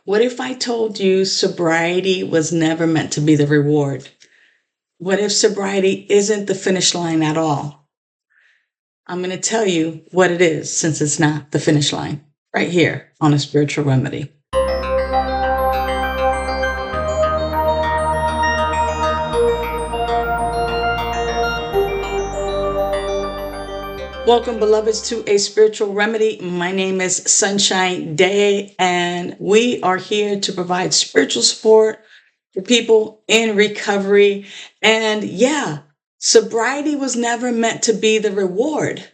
What if I told you sobriety was never meant to be the reward? What if sobriety isn't the finish line at all? I'm going to tell you what it is since it's not the finish line right here on A Spiritual Remedy. Welcome, beloveds, to A Spiritual Remedy. My name is Sunshine Daye, and we are here to provide spiritual support for people in recovery. And yeah, sobriety was never meant to be the reward.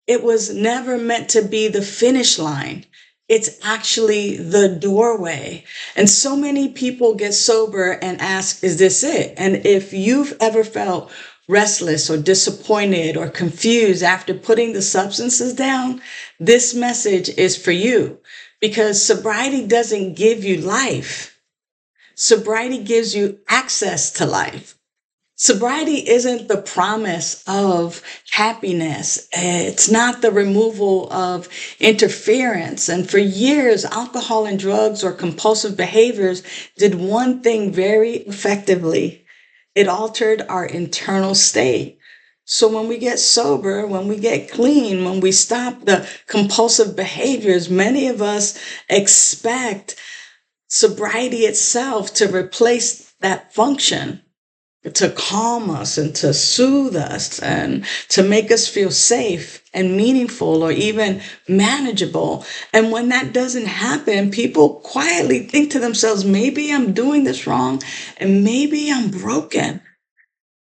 It was never meant to be the finish line. It's actually the doorway. And so many people get sober and ask, is this it? And if you've ever felt restless or disappointed or confused after putting the substances down, this message is for you, because sobriety doesn't give you life. Sobriety gives you access to life. Sobriety isn't the promise of happiness. It's not the removal of interference. And for years, alcohol and drugs or compulsive behaviors did one thing very effectively. It altered our internal state. So when we get sober, when we get clean, when we stop the compulsive behaviors, many of us expect sobriety itself to replace that function, to calm us and to soothe us and to make us feel safe and meaningful or even manageable. And when that doesn't happen, people quietly think to themselves, maybe I'm doing this wrong and maybe I'm broken.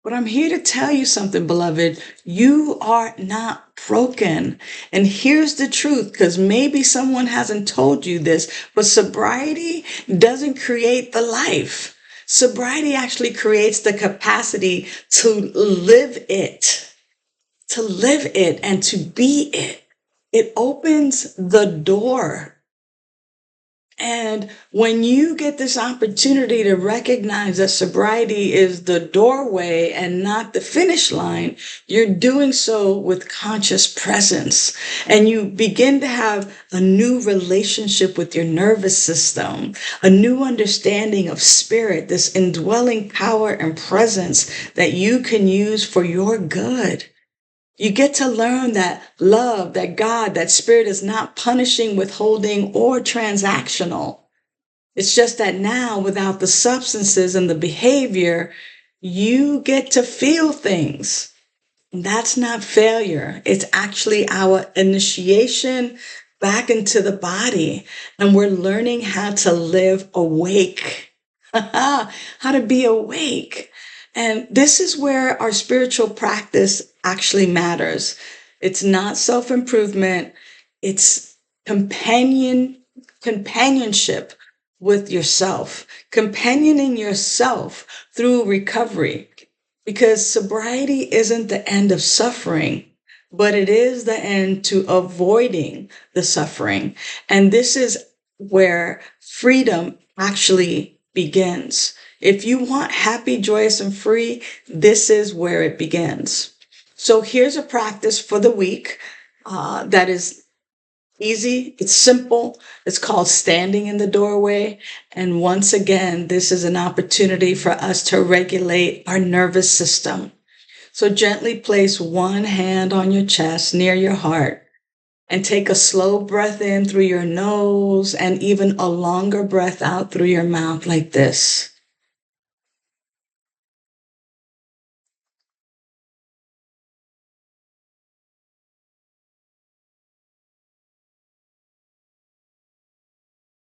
But I'm here to tell you something, beloved. You are not broken. And here's the truth, because maybe someone hasn't told you this, but sobriety doesn't create the life. Sobriety actually creates the capacity to live it and to be it. It opens the door. And when you get this opportunity to recognize that sobriety is the doorway and not the finish line, you're doing so with conscious presence. And you begin to have a new relationship with your nervous system, a new understanding of spirit, this indwelling power and presence that you can use for your good. You get to learn that love, that God, that spirit is not punishing, withholding, or transactional. It's just that now, without the substances and the behavior, you get to feel things. And that's not failure. It's actually our initiation back into the body. And we're learning how to live awake, how to be awake. And this is where our spiritual practice actually matters. It's not self-improvement. It's companionship with yourself, companioning yourself through recovery. Because sobriety isn't the end of suffering, but it is the end to avoiding the suffering. And this is where freedom actually begins. If you want happy, joyous, and free, this is where it begins. So here's a practice for the week that is easy. It's simple. It's called standing in the doorway. And once again, this is an opportunity for us to regulate our nervous system. So gently place one hand on your chest near your heart and take a slow breath in through your nose and even a longer breath out through your mouth like this.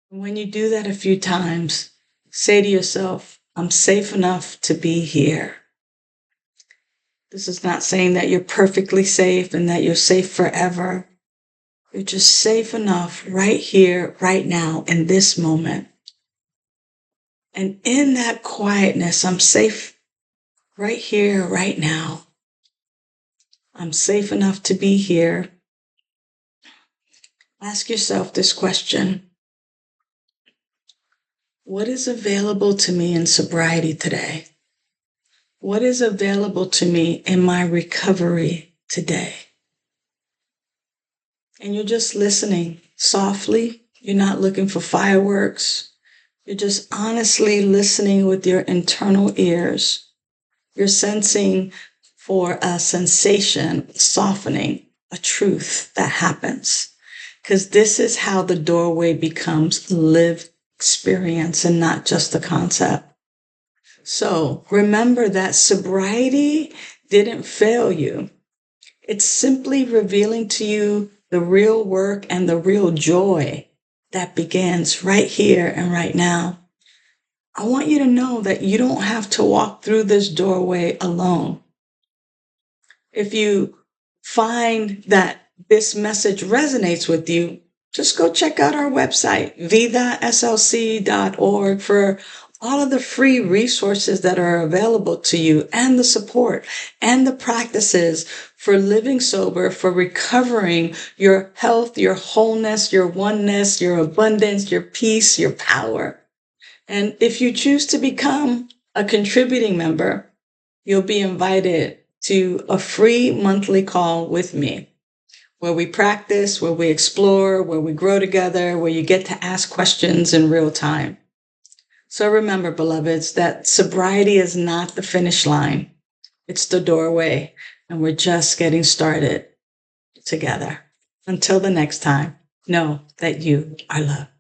When you do that a few times, say to yourself, I'm safe enough to be here. This is not saying that you're perfectly safe and that you're safe forever. You're just safe enough right here, right now, in this moment. And in that quietness, I'm safe right here, right now. I'm safe enough to be here. Ask yourself this question. What is available to me in sobriety today? What is available to me in my recovery today? And you're just listening softly, You're not looking for fireworks. You're just honestly listening with your internal ears. You're sensing for a sensation, softening, a truth that happens. Because this is how the doorway becomes lived experience and not just a concept. So remember that sobriety didn't fail you. It's simply revealing to you the real work and the real joy that begins right here and right now. I want you to know that you don't have to walk through this doorway alone. If you find that this message resonates with you, just go check out our website, vidaslc.org, for all of the free resources that are available to you and the support and the practices for living sober, for recovering your health, your wholeness, your oneness, your abundance, your peace, your power. And if you choose to become a contributing member, you'll be invited to a free monthly call with me where we practice, where we explore, where we grow together, where you get to ask questions in real time. So remember, beloveds, that sobriety is not the finish line. It's the doorway, and we're just getting started together. Until the next time, know that you are loved.